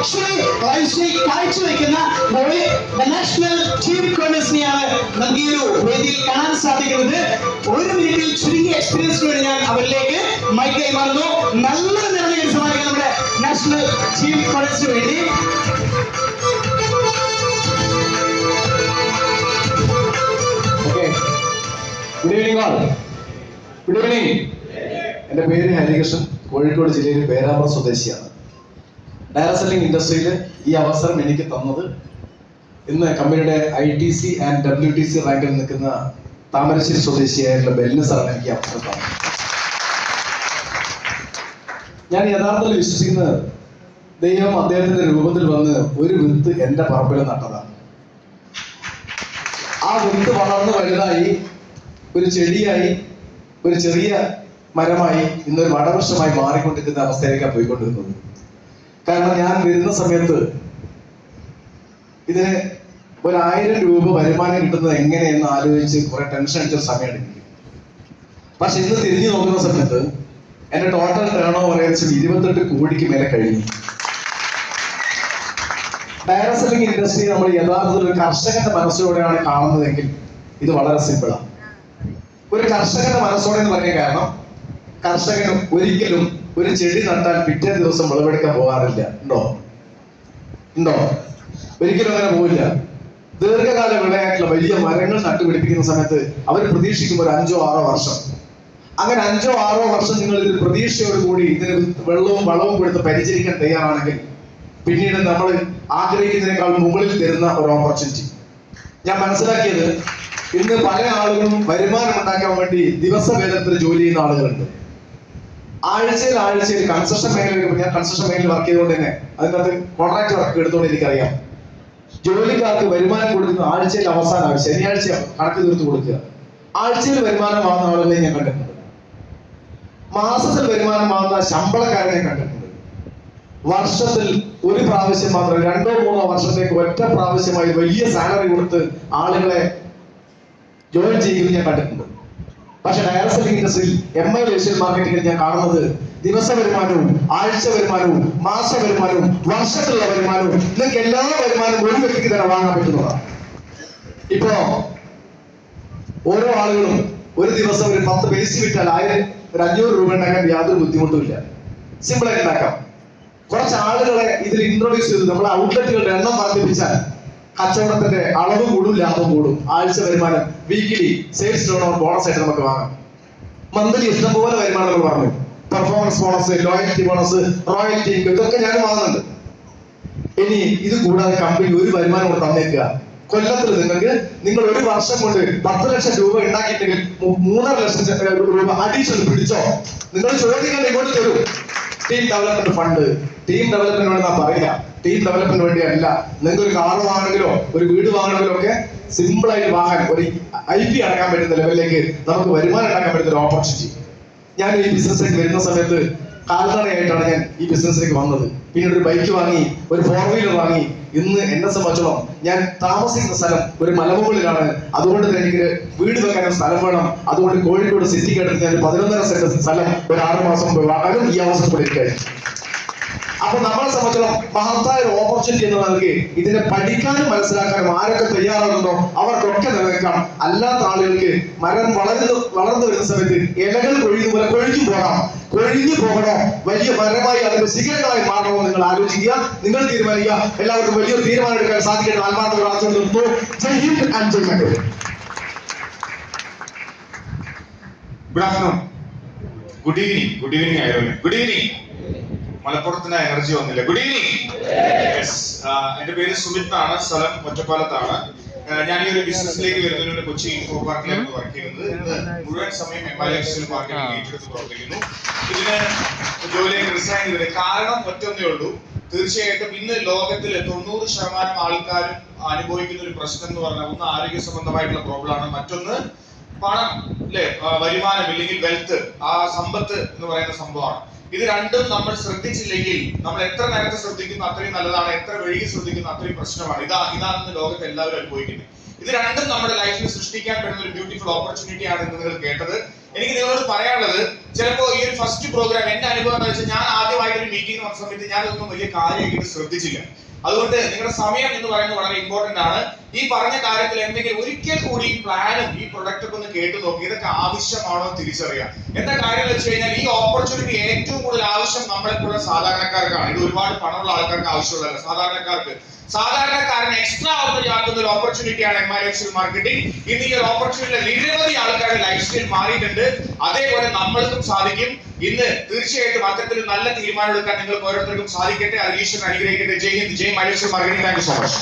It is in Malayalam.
ലക്ഷറി ലൈഫ് സ്റ്റൈൽ കാഴ്ചവെക്കുന്ന നാഷണൽ ടീം കോൺഗ്രസിനെയാണ് നമുക്ക് ഈ ഒരു വേദിയിൽ കാണാൻ സാധിക്കുന്നത്. ഒരു മിനിറ്റിൽ ചുരുങ്ങിയ എക്സ്പീരിയൻസിന് വേണ്ടി ഞാൻ അവരിലേക്ക് മൈക്ക് കൈമാറുന്നു. നല്ലൊരു നിറഞ്ഞ സമ്മാനിക്കാം നമ്മുടെ നാഷണൽ ടീം കോൺഗ്രസിന് വേണ്ടി. Good evening all. Good evening. എൻ്റെ പേര് ഹരികൃഷ്ണൻ, കോഴിക്കോട് ജില്ലയിലെ പേരാമ്പ്ര സ്വദേശിയാണ്. ഡയറസെല്ലിംഗ് ഇൻഡസ്ട്രിയിൽ ഈ അവസരം എനിക്ക് തന്നത് ഇന്ന് കമ്പനിയുടെ ITC ആൻഡ് WTC റാങ്കിൽ നിൽക്കുന്ന താമരശ്ശേരി സ്വദേശിയായിട്ടുള്ള ബെല്ലിന് സാറാണ് എനിക്ക് അവസരം തന്നത്. ഞാൻ യഥാർത്ഥത്തിൽ വിശ്വസിക്കുന്നത് ദൈവം അദ്ദേഹത്തിന്റെ രൂപത്തിൽ വന്ന് ഒരു വിത്ത് എൻ്റെ പറമ്പിൽ നട്ടതാണ്. ആ വിത്ത് വളർന്ന് വലുതായി ഒരു ചെടിയായി ഒരു ചെറിയ മരമായി ഇന്നൊരു വടവൃക്ഷമായി മാറിക്കൊണ്ടിരിക്കുന്ന അവസ്ഥയിലേക്കാണ് പോയിക്കൊണ്ടിരുന്നത്. കാരണം ഞാൻ വരുന്ന സമയത്ത് ഇതിന് 1000 രൂപ വരുമാനം കിട്ടുന്നത് എങ്ങനെയെന്ന് ആലോചിച്ച് കുറെ ടെൻഷൻ അടിച്ച സമയം എടുക്കും. പക്ഷെ ഇന്ന് തിരിഞ്ഞു നോക്കുന്ന സമയത്ത് എന്റെ ടോട്ടൽ ടേൺ ഓവർ ഏകദേശം 28 കോടിക്ക് മേലെ കഴിഞ്ഞു. ഡയറസെല്ലിംഗ് ഇൻഡസ്ട്രി നമ്മൾ യഥാർത്ഥത്തിൽ ഒരു കർഷകന്റെ മനസ്സോടെയാണ് കാണുന്നതെങ്കിൽ ഇത് വളരെ സിമ്പിളാണ്. ഒരു കർഷകന്റെ മനസ്സോടെ എന്ന് പറയാൻ കാരണം കർഷകന് ഒരിക്കലും ഒരു ചെടി നട്ടാൽ പിറ്റേ ദിവസം വിളവെടുക്കാൻ പോകാറില്ല. ഉണ്ടോ? ഒരിക്കലും അങ്ങനെ പോവില്ല. ദീർഘകാല വിളയായിട്ടുള്ള വലിയ മരങ്ങൾ നട്ടുപിടിപ്പിക്കുന്ന സമയത്ത് അവർ പ്രതീക്ഷിക്കും ഒരു 5-6 വർഷം. അങ്ങനെ 5-6 വർഷം നിങ്ങൾ ഇതിൽ പ്രതീക്ഷയോടുകൂടി ഇതിന് വെള്ളവും വളവും കൊടുത്ത് പരിചരിക്കാൻ തയ്യാറാണെങ്കിൽ പിന്നീട് നമ്മൾ ആഗ്രഹിക്കുന്നതിനേക്കാൾ മുകളിൽ തരുന്ന ഒരു ഓപ്പർച്യൂണിറ്റി. ഞാൻ മനസ്സിലാക്കിയത് ഇന്ന് പല ആളുകളും വരുമാനം ഉണ്ടാക്കാൻ വേണ്ടി ദിവസവേതനത്തിൽ ജോലി ചെയ്യുന്ന ആളുകളുണ്ട്. ആഴ്ചയിൽ കൺസ്ട്രക്ഷൻ മേഖലയിൽ, ഞാൻ കൺസ്ട്രക്ഷൻ മേഖലയിൽ വർക്ക് ചെയ്തുകൊണ്ട് തന്നെ അതിനകത്ത് കോൺട്രാക്ട് വർക്ക് എടുത്തുകൊണ്ട് എനിക്കറിയാം. ജോലിക്കാർക്ക് വരുമാനം കൊടുക്കുന്ന ആഴ്ചയിൽ അവസാനം ശനിയാഴ്ച കണക്ക് തീർത്ത് കൊടുക്കുക. ആഴ്ചയിൽ വരുമാനം വാങ്ങുന്ന ആളുകളെ ഞാൻ കണ്ടിട്ടുണ്ട്. മാസത്തിൽ വരുമാനം വാങ്ങുന്ന ശമ്പളക്കാരനെ കണ്ടിട്ടുണ്ട്. വർഷത്തിൽ ഒരു പ്രാവശ്യം മാത്രം 2-3 വർഷത്തേക്ക് ഒറ്റ പ്രാവശ്യമായി വലിയ സാലറി കൊടുത്ത് ആളുകളെ ജോയിൻ ചെയ്യുന്നത് ഞാൻ കണ്ടിട്ടുണ്ട്. പക്ഷെ ഡയറസെല്ലിംഗ് ഇൻഡസ്ട്രിയിൽ MI ഏഷ്യൻ മാർക്കറ്റിംഗിൽ ഞാൻ കാണുന്നത് ദിവസ വരുമാനവും ആഴ്ച വരുമാനവും മാസ വരുമാനവും വർഷത്തിലുള്ള വരുമാനവും നിങ്ങൾക്ക് എല്ലാ വരുമാനവും ഒരു വ്യക്തിക്ക് തന്നെ വാങ്ങാൻ പറ്റുന്നതാണ്. ഇപ്പോ ഓരോ ആളുകളും ഒരു ദിവസം ഒരു 10 പേസ്റ്റ് വിറ്റാൽ 500 രൂപ ഉണ്ടാക്കാൻ യാതൊരു ബുദ്ധിമുട്ടുമില്ല. സിമ്പിൾ ആയിട്ട് ഉണ്ടാക്കാം. കുറച്ച് ആളുകളെ ഇതിൽ ഇൻട്രൊഡ്യൂസ് ചെയ്ത് നമ്മൾ ഔട്ട്ലെറ്റുകളുടെ എണ്ണം വർദ്ധിപ്പിച്ചാൽ കച്ചവടത്തിന്റെ അളവ് കൂടും, ലാഭം കൂടും. ആഴ്ച വരുമാനം, weekly sales turn over bonus ആയിട്ട് നമുക്ക് വാങ്ങാം. മന്ത്ലി ഇഷ്ടംപോലെ വരുമാനങ്ങൾ പറഞ്ഞു. Performance bonus, loyalty bonus, royalty income, ഇതൊക്കെ ഞാൻ വാങ്ങുന്നുണ്ട്. ഇനി ഇത് കൂടാതെ കമ്പനി ഒരു വരുമാനം കൂടെ തന്നേക്കുക. കൊല്ലത്തിൽ നിങ്ങൾ ഒരു വർഷം കൊണ്ട് 10 ലക്ഷം രൂപ ഉണ്ടാക്കിയിട്ടെങ്കിൽ 3.5 ലക്ഷം രൂപ അഡീഷണൽ പിടിച്ചോ. നിങ്ങൾ ചോദിക്കാൻ ഇങ്ങോട്ട് തരും. Team development fund, team development വേണ്ടി നാം പറയില്ല. ടീം ഡെവലപ്മെന്റ് വേണ്ടിയല്ല. നിങ്ങൾക്ക് ഒരു കാർ വാങ്ങണമെങ്കിലോ ഒരു വീട് വാങ്ങണമെങ്കിലോ ഒക്കെ സിമ്പിൾ ആയിട്ട് വാങ്ങാൻ ഒരു IP അടക്കാൻ പറ്റുന്ന ലെവലിലേക്ക് നമുക്ക് വരുമാനം ഉണ്ടാക്കാൻ പറ്റുന്ന ഒരു ഓപ്പർച്യൂണിറ്റി. ഞാൻ ഈ ബിസിനസ്സിലേക്ക് വരുന്ന സമയത്ത് കാൽനടയായിട്ടാണ് ഞാൻ ഈ ബിസിനസ്സിലേക്ക് വന്നത്. പിന്നീട് ഒരു ബൈക്ക് വാങ്ങി, ഒരു 4 വീലർ വാങ്ങി. ഇന്ന് എന്നെ സംബന്ധിച്ചോളം ഞാൻ താമസിക്കുന്ന സ്ഥലം ഒരു മലമുകളിലാണ്. അതുകൊണ്ട് തന്നെ എനിക്ക് വീട് വെക്കാൻ സ്ഥലം വേണം. അതുകൊണ്ട് കോഴിക്കോട് സിറ്റിക്ക് അടുത്ത് ഞാൻ 11.5 സെന്റ് സ്ഥലം ഒരു 6 മാസം പോയി വാങ്ങാനും ഈ അവസരം കൂടി കഴിയും. അപ്പൊ നമ്മളെ സംബന്ധിച്ചോളം മഹത്തായ ഒരു ഓപ്പർച്യൂണിറ്റി എന്ന് നൽകി ഇതിനെ പഠിക്കാനും മനസ്സിലാക്കാനും ആരൊക്കെ തയ്യാറാകുന്നോ അവർക്കൊക്കെ നിലനിൽക്കാം. അല്ലാത്ത ആളുകൾക്ക് മരം വളർന്നു വരുന്ന സമയത്ത് ഇലകൾ കൊഴിയുന്ന പോലെ കൊഴിഞ്ഞു പോകണോ, വലിയ മരമായി അതിന്റെ ശിഖരങ്ങളായി മാറണമോ നിങ്ങൾ ആലോചിക്കുക. നിങ്ങൾ തീരുമാനിക്കുക. എല്ലാവർക്കും വലിയൊരു തീരുമാനം എടുക്കാൻ സാധിക്കട്ടെ. ആത്മാർത്ഥ പ്രാർത്ഥന നിർത്തുന്നു. Jai Hind and Jai Mangaluru. Good afternoon. Good evening ആയിരുന്നു. Good evening. മലപ്പുറത്തിന് എനർജി വന്നില്ല. Good evening. എന്റെ പേര് സുമിത് ആണ്. സ്ഥലം ഒറ്റപ്പാലത്താണ്. ഞാൻ ഈ ഒരു ബിസിനസ്സിലേക്ക് വരുന്നതിന് കൊച്ചി ഇൻഫോ പാർക്കിലാണ് വർക്ക് ചെയ്യുന്നത്. ഇന്ന് മുഴുവൻ സമയം MI ഏഷ്യൻ മാർക്കറ്റിംഗ് ഏറ്റെടുത്ത് പ്രവർത്തിക്കുന്നു. ഇതിന് ജോലിയൊക്കെ റിസൈൻ ചെയ്തത് കാരണം ഒറ്റൊന്നേ ഉള്ളൂ. തീർച്ചയായിട്ടും ഇന്ന് ലോകത്തിലെ 90% ആൾക്കാരും അനുഭവിക്കുന്ന ഒരു പ്രശ്നം എന്ന് പറഞ്ഞാൽ ഒന്ന് ആരോഗ്യ സംബന്ധമായിട്ടുള്ള പ്രോബ്ലമാണ്, മറ്റൊന്ന് പണം, അല്ലെ, വരുമാനം ഇല്ലെങ്കിൽ വെൽത്ത്, ആ സമ്പത്ത് എന്ന് പറയുന്ന സംഭവമാണ്. ഇത് രണ്ടും നമ്മൾ ശ്രദ്ധിച്ചില്ലെങ്കിൽ നമ്മൾ എത്ര നേരത്തെ ശ്രദ്ധിക്കുന്നു അത്രയും നല്ലതാണ്, എത്ര വൈകി ശ്രദ്ധിക്കുന്നു അത്രയും പ്രശ്നമാണ്. ഇതാണ് ലോകത്ത് എല്ലാവരും അനുഭവിക്കുന്നത്. ഇത് രണ്ടും നമ്മുടെ ലൈഫിൽ സൃഷ്ടിക്കാൻ പറ്റുന്ന ഒരു ബ്യൂട്ടിഫുൾ ഓപ്പർച്യൂണിറ്റി ആണ് ഇന്ന് നിങ്ങൾ കേട്ടത്. എനിക്ക് നിങ്ങളോട് പറയാനുള്ളത്, ചിലപ്പോൾ ഈ ഒരു ഫസ്റ്റ് പ്രോഗ്രാം എന്റെ അനുഭവം എന്ന് വെച്ചാൽ, ഞാൻ ആദ്യമായിട്ട് ഒരു മീറ്റിംഗ് വന്ന സമയത്ത് ഞാനൊന്നും വലിയ കാര്യമായിട്ട് ശ്രദ്ധിച്ചില്ല. അതുകൊണ്ട് നിങ്ങളുടെ സമയം എന്ന് പറയുന്നത് വളരെ ഇമ്പോർട്ടന്റ് ആണ്. ഈ പറഞ്ഞ കാര്യത്തിൽ എന്തെങ്കിലും ഒരിക്കൽ കൂടി ഈ പ്ലാനും ഈ പ്രൊഡക്റ്റ് ഒക്കെ ഒന്ന് കേട്ടു നോക്കി, ഇതൊക്കെ ആവശ്യമാണോ എന്ന് തിരിച്ചറിയാം. എന്താ കാര്യം എന്ന് വെച്ച് കഴിഞ്ഞാൽ, ഈ ഓപ്പർച്യൂണിറ്റി ഏറ്റവും കൂടുതൽ ആവശ്യം നമ്മളെപ്പോഴുള്ള സാധാരണക്കാർക്കാണ്. ഇത് ഒരുപാട് പണമുള്ള ആൾക്കാർക്ക് ആവശ്യമുള്ളതല്ല, സാധാരണക്കാരന് എക്സ്ട്രാ ഓർഡിനറി ആക്കുന്ന ഒരു ഓപ്പർച്യൂണിറ്റിയാണ് MI ലൈഫ്സ്റ്റൈൽ മാർക്കറ്റിംഗ്. ഇന്ന് ഈ ഒരു ഓപ്പർച്യൂണിറ്റി നിരവധി ആൾക്കാരുടെ ലൈഫ് സ്റ്റൈൽ മാറിയിട്ടുണ്ട്. അതേപോലെ നമ്മൾക്കും സാധിക്കും. ഇന്ന് തീർച്ചയായിട്ടും അത്തരത്തിൽ നല്ല തീരുമാനം എടുക്കാൻ നിങ്ങൾക്ക് ഓരോരുത്തർക്കും സാധിക്കട്ടെ. അത് ഈശ്വരൻ അനുഗ്രഹിക്കട്ടെ. ജയ് ഹിന്ദ്, ജയ് MI lifestyle marketing. Thank you so much.